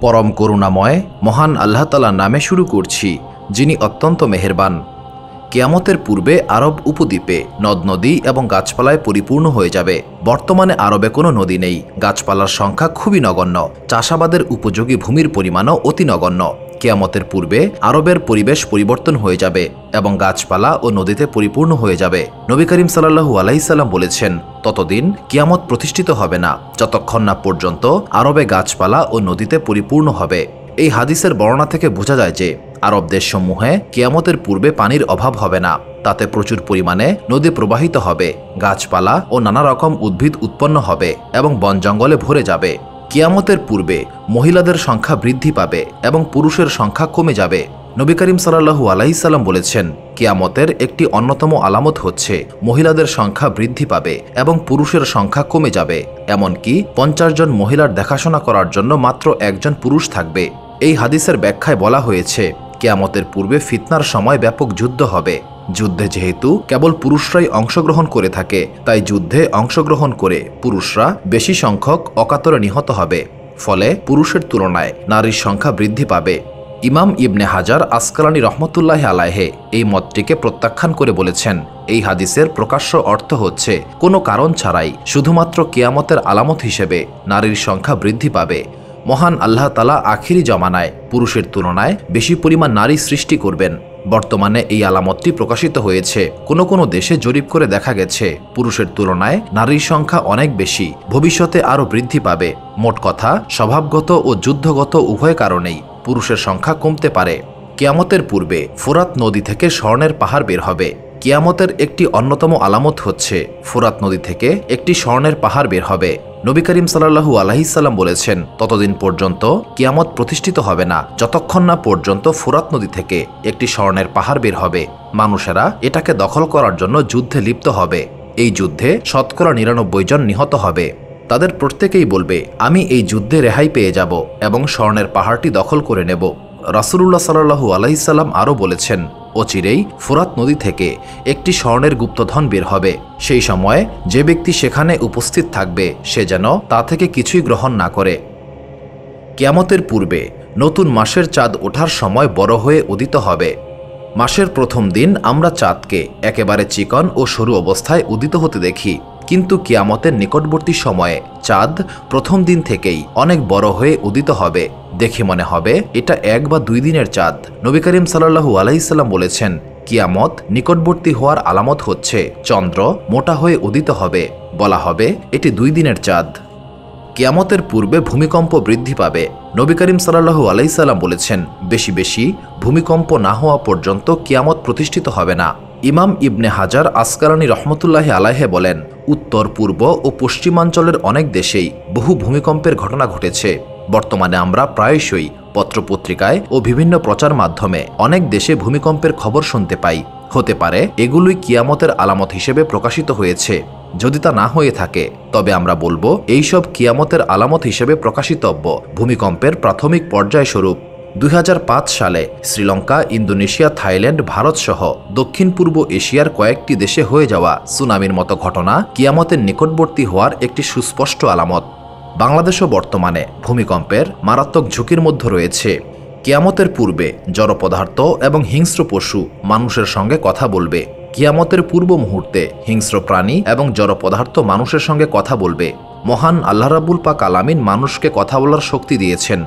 পরম করুণাময় মহান আল্লাহ তাআলার নামে শুরু করছি, যিনি অত্যন্ত মেহেরবান। কিয়ামতের পূর্বে আরব উপদ্বীপে নদ নদী এবং গাছপালায় পরিপূর্ণ হয়ে যাবে। বর্তমানে আরবে কোনো নদী নেই, গাছপালার সংখ্যা খুবই নগণ্য, চাষাবাদের উপযোগী ভূমির পরিমাণও অতি নগণ্য। কিয়ামতের পূর্বে আরবের পরিবেশ পরিবর্তন হয়ে যাবে এবং গাছপালা ও নদীতে পরিপূর্ণ হয়ে যাবে। নবী করিম সাল্লাল্লাহু আলাইহি সাল্লাম বলেছেন, ততদিন কিয়ামত প্রতিষ্ঠিত হবে না যতক্ষণ না পর্যন্ত আরবে গাছপালা ও নদীতে পরিপূর্ণ হবে। এই হাদিসের বর্ণনা থেকে বোঝা যায় যে আরব দেশসমূহে কিয়ামতের পূর্বে পানির অভাব হবে না, তাতে প্রচুর পরিমাণে নদী প্রবাহিত হবে, গাছপালা ও নানা রকম উদ্ভিদ উৎপন্ন হবে এবং বন জঙ্গলে ভরে যাবে। কিয়ামতের পূর্বে মহিলাদের সংখ্যা বৃদ্ধি পাবে এবং পুরুষের সংখ্যা কমে যাবে। নবী করিম সাল্লাল্লাহু আলাইহি সাল্লাম বলেছেন, কিয়ামতের একটি অন্যতম আলামত হচ্ছে মহিলাদের সংখ্যা বৃদ্ধি পাবে এবং পুরুষের সংখ্যা কমে যাবে। এমনকি 50 জন মহিলার দেখাশোনা করার জন্য মাত্র একজন পুরুষ থাকবে। এই হাদিসের ব্যাখ্যায় বলা হয়েছে, কিয়ামতের পূর্বে ফিতনার সময় ব্যাপক যুদ্ধ হবে। যুদ্ধে যেহেতু কেবল পুরুষরাই অংশগ্রহণ করে থাকে, তাই যুদ্ধে অংশগ্রহণ করে পুরুষরা বেশি সংখ্যক অকাতরে নিহত হবে। ফলে পুরুষের তুলনায় নারীর সংখ্যা বৃদ্ধি পাবে। ইমাম ইবনে হাজার আসকালানী রহমতুল্লাহি আলাইহি এই মতটিকে প্রত্যাখ্যান করে বলেছেন, এই হাদিসের প্রকাশ্য অর্থ হচ্ছে কোনো কারণ ছাড়াই শুধুমাত্র কিয়ামতের আলামত হিসেবে নারীর সংখ্যা বৃদ্ধি পাবে। মহান আল্লাহ তাআলা আখিরি জমানায় পুরুষের তুলনায় বেশি পরিমাণ নারী সৃষ্টি করবেন। বর্তমানে এই আলামতটি প্রকাশিত হয়েছে। কোনো দেশে জরিপ করে দেখা গেছে পুরুষের তুলনায় নারীর সংখ্যা অনেক বেশি, ভবিষ্যতে আরও বৃদ্ধি পাবে। মোট কথা, স্বভাবগত ও যুদ্ধগত উভয় কারণেই পুরুষের সংখ্যা কমতে পারে। কিয়ামতের পূর্বে ফোরাত নদী থেকে স্বর্ণের পাহাড় বের হবে। কিয়ামতের একটি অন্যতম আলামত হচ্ছে ফোরাত নদী থেকে একটি স্বর্ণের পাহাড় বের হবে। নবী করিম সাল্লাল্লাহু আলাইহি সাল্লাম বলেছেন, ততদিন পর্যন্ত কিয়ামত প্রতিষ্ঠিত হবে না যতক্ষণ না পর্যন্ত ফোরাত নদী থেকে একটি স্বর্ণের পাহাড় বের হবে। মানুষেরা এটাকে দখল করার জন্য যুদ্ধে লিপ্ত হবে। এই যুদ্ধে শতকরা 99 জন নিহত হবে। তাদের প্রত্যেকেই বলবে, আমি এই যুদ্ধে রেহাই পেয়ে যাব এবং স্বর্ণের পাহাড়টি দখল করে নেব। রাসূলুল্লাহ সাল্লাল্লাহু আলাইহি সাল্লাম আরও বলেছেন, অচিরেই ফোরাত নদী থেকে একটি স্বর্ণের গুপ্তধন বের হবে। সেই সময় যে ব্যক্তি সেখানে উপস্থিত থাকবে সে যেন তা থেকে কিছুই গ্রহণ না করে। কিয়ামতের পূর্বে নতুন মাসের চাঁদ ওঠার সময় বড় হয়ে উদিত হবে। মাসের প্রথম দিন আমরা চাঁদকে একেবারে চিকন ও সরু অবস্থায় উদিত হতে দেখি, কিন্তু কিয়ামতের নিকটবর্তী সময়ে চাঁদ প্রথম দিন থেকেই অনেক বড় হয়ে উদিত হবে। দেখে মনে হবে এটা 1 বা 2 দিনের চাঁদ। নবী করিম সাল্লাল্লাহু আলাইহি সাল্লাম বলেছেন, কিয়ামত নিকটবর্তী হওয়ার আলামত হচ্ছে চন্দ্র মোটা হয়ে উদিত হবে। বলা হবে এটি 2 দিনের চাঁদ। কিয়ামতের পূর্বে ভূমিকম্প বৃদ্ধি পাবে। নবী করিম সাল্লাল্লাহু আলাইহি সাল্লাম বলেছেন, বেশি বেশি ভূমিকম্প না হওয়া পর্যন্ত কিয়ামত প্রতিষ্ঠিত হবে না। ইমাম ইবনে হাজার আসকালানী রহমতুল্লাহি আলাইহি বলেন, উত্তর, পূর্ব ও পশ্চিমাঞ্চলের অনেক দেশেই বহু ভূমিকম্পের ঘটনা ঘটেছে। বর্তমানে আমরা প্রায়শই পত্রপত্রিকায় ও বিভিন্ন প্রচার মাধ্যমে অনেক দেশে ভূমিকম্পের খবর শুনতে পাই। হতে পারে এগুলোই কিয়ামতের আলামত হিসেবে প্রকাশিত হয়েছে। যদি তা না হয়ে থাকে তবে আমরা বলবো এইসব কিয়ামতের আলামত হিসেবে প্রকাশিতব্য ভূমিকম্পের প্রাথমিক পর্যায়স্বরূপ। 2005 সালে শ্রীলঙ্কা, ইন্দোনেশিয়া, থাইল্যান্ড, ভারত সহ দক্ষিণ পূর্ব এশিয়ার কয়েকটি দেশে হয়ে যাওয়া সুনামির মতো ঘটনা কিয়ামতের নিকটবর্তী হওয়ার একটি সুস্পষ্ট আলামত। বাংলাদেশও বর্তমানে ভূমিকম্পের মারাত্মক ঝুঁকির মধ্যে রয়েছে। কিয়ামতের পূর্বে জড় পদার্থ এবং হিংস্র পশু মানুষের সঙ্গে কথা বলবে। কিয়ামতের পূর্ব মুহূর্তে হিংস্র প্রাণী এবং জড় পদার্থ মানুষের সঙ্গে কথা বলবে। মহান আল্লাহ রাব্বুল পাক আলামিন মানুষকে কথা বলার শক্তি দিয়েছেন।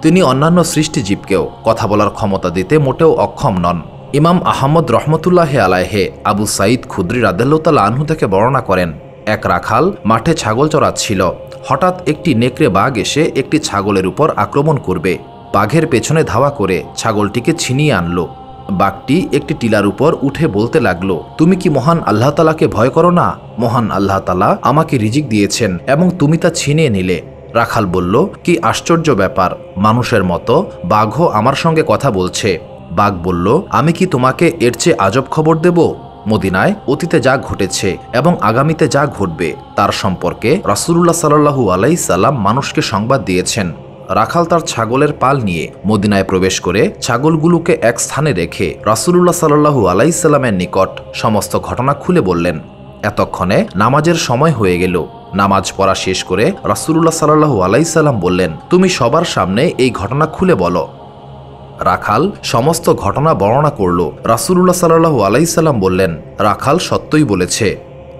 তিনি অন্যান্য সৃষ্টিজীবকেও কথা বলার ক্ষমতা দিতে মোটেও অক্ষম নন। ইমাম আহমদ রহমতুল্লাহি আলাইহি আবু সাঈদ খুদরি রাদিয়াল্লাহু তাআলা আনহু থেকে বর্ণনা করেন, এক রাখাল মাঠে ছাগল চড়াচ্ছিল। হঠাৎ একটি নেকড়ে বাঘ এসে একটি ছাগলের উপর আক্রমণ করবে। বাঘের পেছনে ধাওয়া করে ছাগলটিকে ছিনিয়ে আনলো। বাঘটি একটি টিলার উপর উঠে বলতে লাগলো, তুমি কি মহান আল্লাহ তাআলাকে ভয় করো না? মহান আল্লাহ তাআলা আমাকে রিজিক দিয়েছেন এবং তুমি তা ছিনিয়ে নিলে। রাখাল বলল, কি আশ্চর্য ব্যাপার, মানুষের মতো বাঘও আমার সঙ্গে কথা বলছে। বাঘ বলল, আমি কি তোমাকে এর চেয়ে আজব খবর দেব? মদিনায় অতীতে যা ঘটেছে এবং আগামীতে যা ঘটবে তার সম্পর্কে রাসূলুল্লাহ সাল্লাল্লাহু আলাইহি সাল্লাম মানুষকে সংবাদ দিয়েছেন। রাখাল তার ছাগলের পাল নিয়ে মদিনায় প্রবেশ করে ছাগলগুলোকে এক স্থানে রেখে রাসূলুল্লাহ সাল্লাল্লাহু আলাইহি সাল্লামের নিকট সমস্ত ঘটনা খুলে বললেন। এতক্ষণে নামাজের সময় হয়ে গেল। নামাজ পড়া শেষ করে রাসূলুল্লাহ সাল্লাল্লাহু আলাইহি সাল্লাম বললেন, তুমি সবার সামনে এই ঘটনা খুলে বলো। রাখাল সমস্ত ঘটনা বর্ণনা করল। রাসূলুল্লাহ সাল্লাল্লাহু আলাইহি সাল্লাম বললেন, রাখাল সত্যই বলেছে।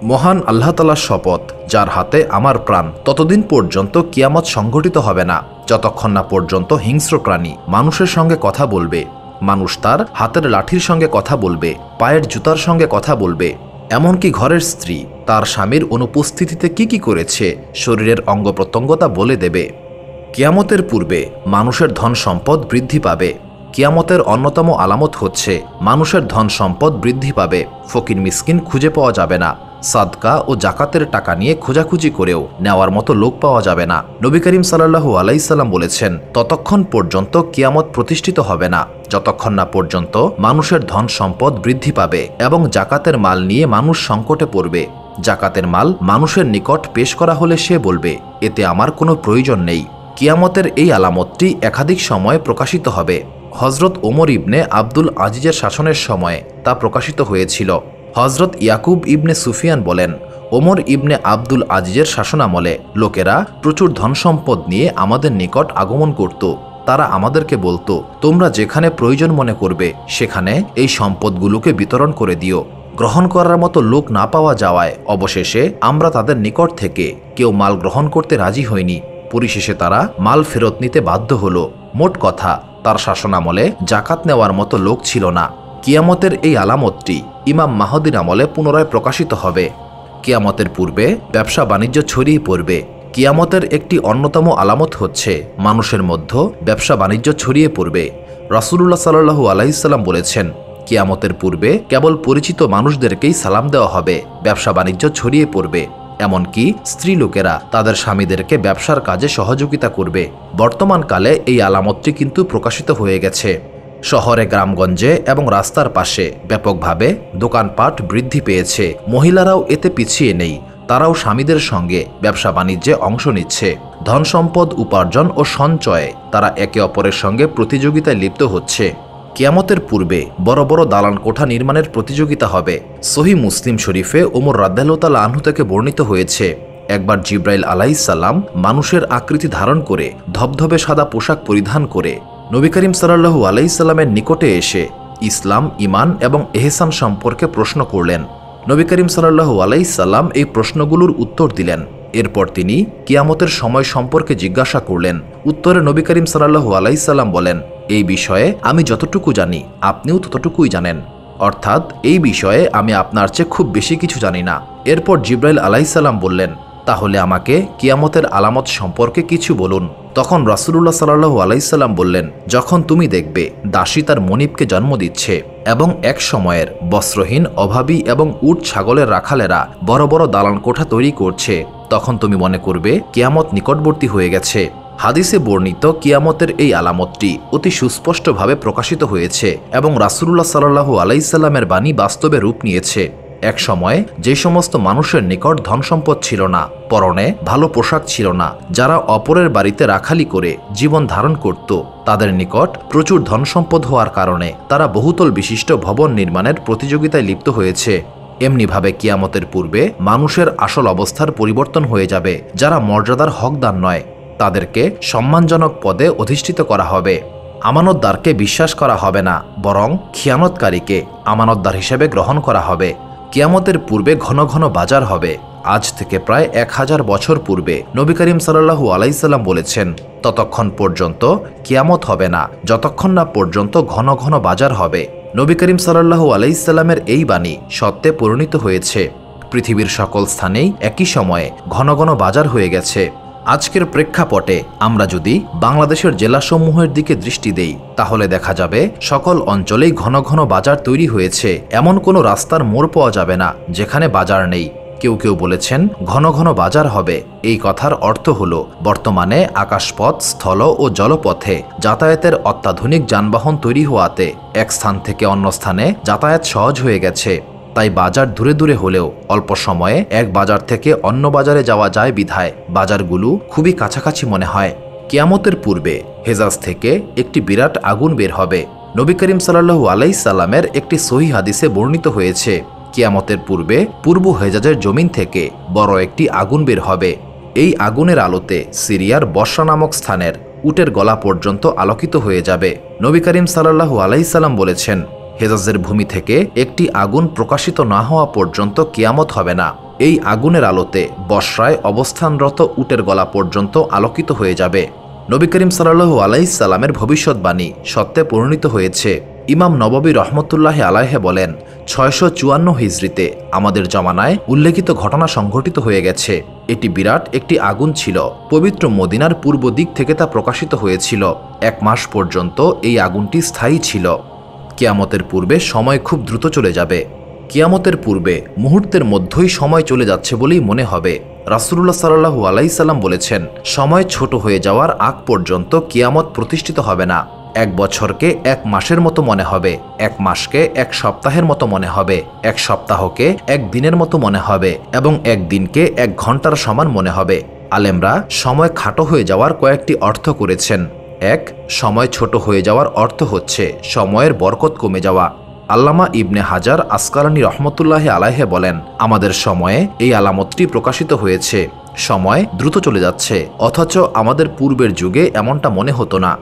মহান আল্লাহ তাআলার শপথ, যার হাতে আমার প্রাণ, ততদিন পর্যন্ত কিয়ামত সংঘটিত হবে না যতক্ষণ না পর্যন্ত হিংস্র প্রাণী মানুষের সঙ্গে কথা বলবে, মানুষ তার হাতের লাঠির সঙ্গে কথা বলবে, পায়ের জুতার সঙ্গে কথা বলবে, এমনকি ঘরের স্ত্রী তার স্বামীর অনুপস্থিতিতে কি করেছে শরীরের অঙ্গ প্রত্যঙ্গ তা বলে দেবে। কিয়ামতের পূর্বে মানুষের ধন সম্পদ বৃদ্ধি পাবে। কিয়ামতের অন্যতম আলামত হচ্ছে মানুষের ধন সম্পদ বৃদ্ধি পাবে, ফকির মিসকিন খুঁজে পাওয়া যাবে না, সাদকা ও জাকাতের টাকা নিয়ে খোঁজাখুঁজি করেও নেওয়ার মতো লোক পাওয়া যাবে না। নবী করিম সাল্লাল্লাহু আলাইহি সাল্লাম বলেছেন, ততক্ষণ পর্যন্ত কিয়ামত প্রতিষ্ঠিত হবে না যতক্ষণ না পর্যন্ত মানুষের ধন সম্পদ বৃদ্ধি পাবে এবং জাকাতের মাল নিয়ে মানুষ সংকটে পড়বে। জাকাতের মাল মানুষের নিকট পেশ করা হলে সে বলবে, এতে আমার কোনো প্রয়োজন নেই। কিয়ামতের এই আলামতটি একাধিক সময়ে প্রকাশিত হবে। হজরত ওমর ইবনে আব্দুল আজিজের শাসনের সময়ে তা প্রকাশিত হয়েছিল। হজরত ইয়াকুব ইবনে সুফিয়ান বলেন, ওমর ইবনে আব্দুল আজিজের শাসনামলে লোকেরা প্রচুর ধনসম্পদ নিয়ে আমাদের নিকট আগমন করত। তারা আমাদেরকে বলতো, তোমরা যেখানে প্রয়োজন মনে করবে সেখানে এই সম্পদগুলোকে বিতরণ করে দিও। গ্রহণ করার মতো লোক না পাওয়া যাওয়ায় অবশেষে আমরা তাদের নিকট থেকে কেউ মাল গ্রহণ করতে রাজি হইনি। পরিশেষে তারা মাল ফেরত নিতে বাধ্য হলো। মোট কথা, তার শাসনামলে জাকাত নেওয়ার মতো লোক ছিল না। কিয়ামতের এই আলামতটি ইমাম মাহদীর আমলে পুনরায় প্রকাশিত হবে। কিয়ামতের পূর্বে ব্যবসা বাণিজ্য ছড়িয়ে পড়বে। কিয়ামতের একটি অন্যতম আলামত হচ্ছে মানুষের মধ্যে ব্যবসা বাণিজ্য ছড়িয়ে পড়বে। রাসূলুল্লাহ সাল্লাল্লাহু আলাইহি সাল্লাম বলেছেন, কিয়ামতের পূর্বে কেবল পরিচিত মানুষদেরকেই সালাম দেওয়া হবে, ব্যবসা বাণিজ্য ছড়িয়ে পড়বে। এমনকি স্ত্রী লোকেরা তাদের স্বামীদেরকে ব্যবসার কাজে সহযোগিতা করবে। বর্তমানকালে এই আলামতটি কিন্তু প্রকাশিত হয়ে গেছে। শহরে, গ্রামগঞ্জে এবং রাস্তার পাশে ব্যাপকভাবে দোকানপাট বৃদ্ধি পেয়েছে। মহিলারাও এতে পিছিয়ে নেই, তারাও স্বামীদের সঙ্গে ব্যবসা বাণিজ্যে অংশ নিচ্ছে। ধন সম্পদ উপার্জন ও সঞ্চয়ে তারা একে অপরের সঙ্গে প্রতিযোগিতায় লিপ্ত হচ্ছে। কিয়ামতের পূর্বে বড় বড় দালান কোঠা নির্মাণের প্রতিযোগিতা হবে। সহিহ মুসলিম শরীফে ওমর রাদিয়াল্লাহু তাআলা আনহু থেকে বর্ণিত হয়েছে, একবার জিব্রাইল আলাইহিস সালাম মানুষের আকৃতি ধারণ করে ধবধবে সাদা পোশাক পরিধান করে নবী করিম সাল্লাল্লাহু আলাইহি সাল্লামের নিকটে এসে ইসলাম, ঈমান এবং ইহসান সম্পর্কে প্রশ্ন করলেন। নবী করিম সাল্লাল্লাহু আলাইহি সাল্লাম এই প্রশ্নগুলোর উত্তর দিলেন। এরপর তিনি কিয়ামতের সময় সম্পর্কে জিজ্ঞাসা করলেন। উত্তরে নবী করিম সাল্লাল্লাহু আলাইহি সাল্লাম বলেন, এই বিষয়ে আমি যতটুকু জানি আপনিও ততটুকুই জানেন, অর্থাৎ এই বিষয়ে আমি আপনার চেয়ে খুব বেশি কিছু জানি না। এরপর জিব্রাইল আলাইহিস সালাম বললেন, তাহলে আমাকে কিয়ামতের আলামত সম্পর্কে কিছু বলুন। তখন রাসূলুল্লাহ সাল্লাল্লাহু আলাইহি সাল্লাম বললেন, যখন তুমি দেখবে দাসী তার মনিবকে জন্ম দিচ্ছে এবং এক সময়ের বস্ত্রহীন, অভাবী এবং উট ছাগলের রাখালেরা বড় বড় দালান কোঠা তৈরি করছে, তখন তুমি মনে করবে কিয়ামত নিকটবর্তী হয়ে গেছে। হাদিসে বর্ণিত কিয়ামতের এই আলামতটি অতি সুস্পষ্টভাবে প্রকাশিত হয়েছে এবং রাসূলুল্লাহ সাল্লাল্লাহু আলাইহি সাল্লামের বাণী বাস্তবে রূপ নিয়েছে। এক সময় যে সমস্ত মানুষের নিকট ধন সম্পদ ছিল না, পরনে ভালো পোশাক ছিল না, যারা অপরের বাড়িতে রাখালি করে জীবন ধারণ করত, তাদের নিকট প্রচুর ধন সম্পদ হওয়ার কারণে তারা বহুতল বিশিষ্ট ভবন নির্মাণের প্রতিযোগিতায় লিপ্ত হয়েছে। এমনিভাবে কিয়ামতের পূর্বে মানুষের আসল অবস্থার পরিবর্তন হয়ে যাবে। যারা মর্যাদার হকদার নয় তাদেরকে সম্মানজনক পদে অধিষ্ঠিত করা হবে। আমানতদারকে বিশ্বাস করা হবে না, বরং খিয়ানতকারীকে আমানতদার হিসেবে গ্রহণ করা হবে। কিয়ামতের পূর্বে ঘন ঘন বাজার হবে। আজ থেকে প্রায় 1000 বছর পূর্বে নবী করিম সাল্লাল্লাহু আলাইহি সাল্লাম বলেছেন, ততক্ষণ পর্যন্ত কিয়ামত হবে না যতক্ষণ না পর্যন্ত ঘন ঘন বাজার হবে। নবী করিম সাল্লাল্লাহু আলাইহি সাল্লামের এই বাণী সত্যে পরিণত হয়েছে। পৃথিবীর সকল স্থানেই একই সময়ে ঘন ঘন বাজার হয়ে গেছে। আজকের প্রেক্ষাপটে আমরা যদি বাংলাদেশের জেলাসমূহের দিকে দৃষ্টি দেই, তাহলে দেখা যাবে সকল অঞ্চলেই ঘন ঘন বাজার তৈরি হয়েছে। এমন কোনো রাস্তার মোড় পাওয়া যাবে না যেখানে বাজার নেই। কেউ কেউ বলেছেন ঘন ঘন বাজার হবে। এই কথার অর্থ হলো বর্তমানে আকাশপথ, স্থল ও জলপথে যাতায়াতের অত্যাধুনিক যানবাহন তৈরি হওয়াতে এক স্থান থেকে অন্য স্থানে যাতায়াত সহজ হয়ে গেছে। তাই বাজার দূরে দূরে হলেও অল্প সময়ে এক বাজার থেকে অন্য বাজারে যাওয়া যায় বিধায় বাজারগুলো খুবই কাছাকাছি মনে হয়। কিয়ামতের পূর্বে হেজাজ থেকে একটি বিরাট আগুন বের হবে। নবী করিম সাল্লাল্লাহু আলাইহি সাল্লামের একটি সহিহ হাদিসে বর্ণিত হয়েছে, কিয়ামতের পূর্বে পূর্ব হেজাজের জমিন থেকে বড় একটি আগুন বের হবে। এই আগুনের আলোতে সিরিয়ার বসরা নামক স্থানের উটের গলা পর্যন্ত আলোকিত হয়ে যাবে। নবী করিম সাল্লাল্লাহু আলাইহি সাল্লাম বলেছেন, হেজাজের ভূমি থেকে একটি আগুন প্রকাশিত না হওয়া পর্যন্ত কিয়ামত হবে না। এই আগুনের আলোতে বসরায় অবস্থানরত উটের গলা পর্যন্ত আলোকিত হয়ে যাবে। নবী করিম সাল্লাল্লাহু আলাইহি সাল্লামের ভবিষ্যৎবাণী সত্যে পরিণত হয়েছে। ইমাম নববী রহমতুল্লাহ আলাইহে বলেন, 654 হিজরিতে আমাদের জমানায় উল্লেখিত ঘটনা সংঘটিত হয়ে গেছে। এটি বিরাট একটি আগুন ছিল। পবিত্র মদিনার পূর্ব দিক থেকে তা প্রকাশিত হয়েছিল। 1 মাস পর্যন্ত এই আগুনটি স্থায়ী ছিল। কিয়ামতের পূর্বে সময় খুব দ্রুত চলে যাবে। কিয়ামতের পূর্বে মুহূর্তের মধ্যেই সময় চলে যাচ্ছে বলেই মনে হবে। রাসূলুল্লাহ সাল্লাল্লাহু আলাইহি সাল্লাম বলেছেন, সময় ছোট হয়ে যাওয়ার আগ পর্যন্ত কিয়ামত প্রতিষ্ঠিত হবে না। 1 বছরকে 1 মাসের মতো মনে হবে, 1 মাসকে 1 সপ্তাহের মতো মনে হবে, 1 সপ্তাহকে 1 দিনের মতো মনে হবে এবং 1 দিনকে 1 ঘন্টার সমান মনে হবে। আলেমরা সময় খাটো হয়ে যাওয়ার কয়েকটি অর্থ করেছেন। 1. সময় ছোট হয়ে যাওয়ার অর্থ হচ্ছে সময়ের বরকত কমে যাওয়া। আল্লামা ইবনে হাজার আসকালানী রহমতুল্লাহ আলাইহে বলেন, আমাদের সময়ে এই আলামতটি প্রকাশিত হয়েছে। সময় দ্রুত চলে যাচ্ছে, অথচ আমাদের পূর্বের যুগে এমনটা মনে হতো না।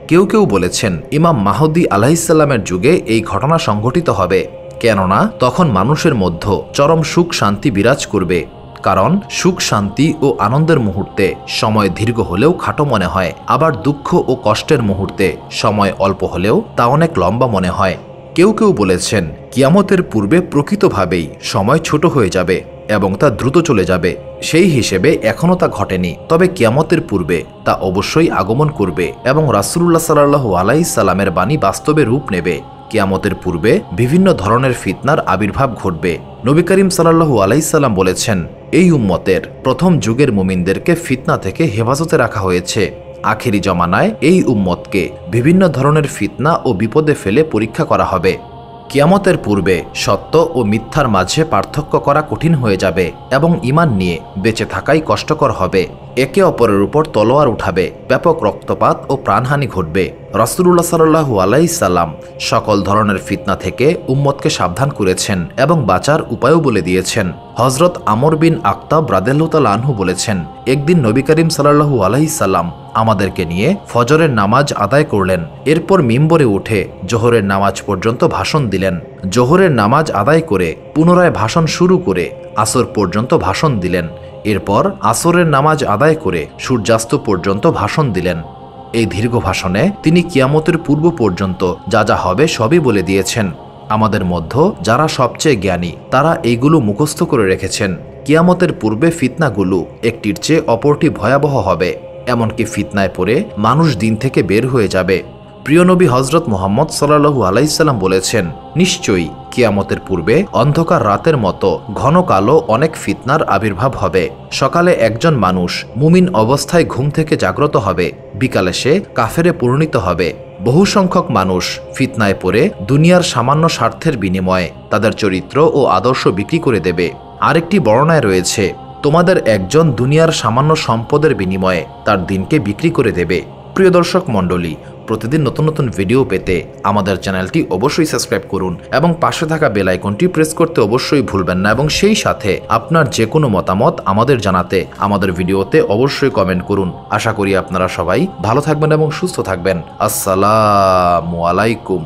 কেউ কেউ বলেছেন, ইমাম মাহদী আলাইহিসসালামের যুগে এই ঘটনা সংঘটিত হবে, কেননা তখন মানুষের মধ্যে চরম সুখ শান্তি বিরাজ করবে। কারণ সুখ শান্তি ও আনন্দের মুহূর্তে সময় দীর্ঘ হলেও খাটো মনে হয়, আবার দুঃখ ও কষ্টের মুহূর্তে সময় অল্প হলেও তা অনেক লম্বা মনে হয়। কেউ কেউ বলেছেন, কিয়ামতের পূর্বে প্রকৃতভাবেই সময় ছোট হয়ে যাবে এবং তা দ্রুত চলে যাবে। সেই হিসেবে এখনও তা ঘটেনি, তবে কিয়ামতের পূর্বে তা অবশ্যই আগমন করবে এবং রাসূলুল্লাহ সাল্লাল্লাহু আলাইহি সাল্লামের বাণী বাস্তবে রূপ নেবে। কিয়ামতের পূর্বে বিভিন্ন ধরনের ফিতনার আবির্ভাব ঘটবে। নবী করিম সাল্লাল্লাহু আলাইহি সাল্লাম বলেছেন, এই উম্মতের প্রথম যুগের মুমিনদেরকে ফিতনা থেকে হেফাজতে রাখা হয়েছে। আখেরি জমানায় এই উম্মতকে বিভিন্ন ধরনের ফিতনা ও বিপদে ফেলে পরীক্ষা করা হবে। কিয়ামতের পূর্বে সত্য ও মিথ্যার মাঝে পার্থক্য করা কঠিন হয়ে যাবে এবং ঈমান নিয়ে বেঁচে থাকাই কষ্টকর হবে। একে অপরের উপর তলোয়ার উঠাবে, ব্যাপক রক্তপাত ও প্রাণহানি ঘটবে। রাসূলুল্লাহ সাল্লাল্লাহু আলাইহি সাল্লাম সকল ধরনের ফিতনা থেকে উম্মতকে সাবধান করেছেন এবং বাঁচার উপায়ও বলে দিয়েছেন। হযরত আমর বিন আক্তাব রাদিয়াল্লাহু তাআলা আনহু বলেছেন, একদিন নবী করিম সাল্লাল্লাহু আলাইহি সাল্লাম আমাদেরকে নিয়ে ফজরের নামাজ আদায় করলেন। এরপর মিম্বরে উঠে জোহরের নামাজ পর্যন্ত ভাষণ দিলেন। জোহরের নামাজ আদায় করে পুনরায় ভাষণ শুরু করে আসর পর্যন্ত ভাষণ দিলেন। এরপর আসরের নামাজ আদায় করে সূর্যাস্ত পর্যন্ত ভাষণ দিলেন। এই দীর্ঘ ভাষণে তিনি কিয়ামতের পূর্ব পর্যন্ত যা যা হবে সবই বলে দিয়েছেন। আমাদের মধ্যে যারা সবচেয়ে জ্ঞানী তারা এইগুলো মুখস্থ করে রেখেছেন। কিয়ামতের পূর্বে ফিতনাগুলো একটির চেয়ে অপরটি ভয়াবহ হবে, এমনকি ফিতনায় পড়ে মানুষ দিন থেকে বের হয়ে যাবে। প্রিয় নবী হযরত মুহাম্মদ সাল্লাল্লাহু আলাইহি সাল্লাম বলেছেন, নিশ্চয়ই কিয়ামতের পূর্বে অন্ধকার রাতের মতো ঘন কালো অনেক ফিতনার আবির্ভাব হবে। সকালে একজন মানুষ মুমিন অবস্থায় ঘুম থেকে জাগ্রত হবে, বিকালে সে কাফেরে পরিণত হবে। বহু সংখ্যক মানুষ ফিতনায় পড়ে দুনিয়ার সামান্য স্বার্থের বিনিময়ে তাদের চরিত্র ও আদর্শ বিক্রি করে দেবে। আরেকটি বর্ণনায় রয়েছে, তোমাদের একজন দুনিয়ার সামান্য সম্পদের বিনিময়ে তার দিনকে বিক্রি করে দেবে। প্রিয় দর্শক মণ্ডলী, প্রতিদিন নতুন নতুন ভিডিও পেতে আমাদের চ্যানেলটি অবশ্যই সাবস্ক্রাইব করুন এবং পাশে থাকা বেল আইকনটি প্রেস করতে অবশ্যই ভুলবেন না এবং সেই সাথে আপনার যে কোনো মতামত আমাদের জানাতে আমাদের ভিডিওতে অবশ্যই কমেন্ট করুন। আশা করি আপনারা সবাই ভালো থাকবেন এবং সুস্থ থাকবেন। আসসালামু আলাইকুম।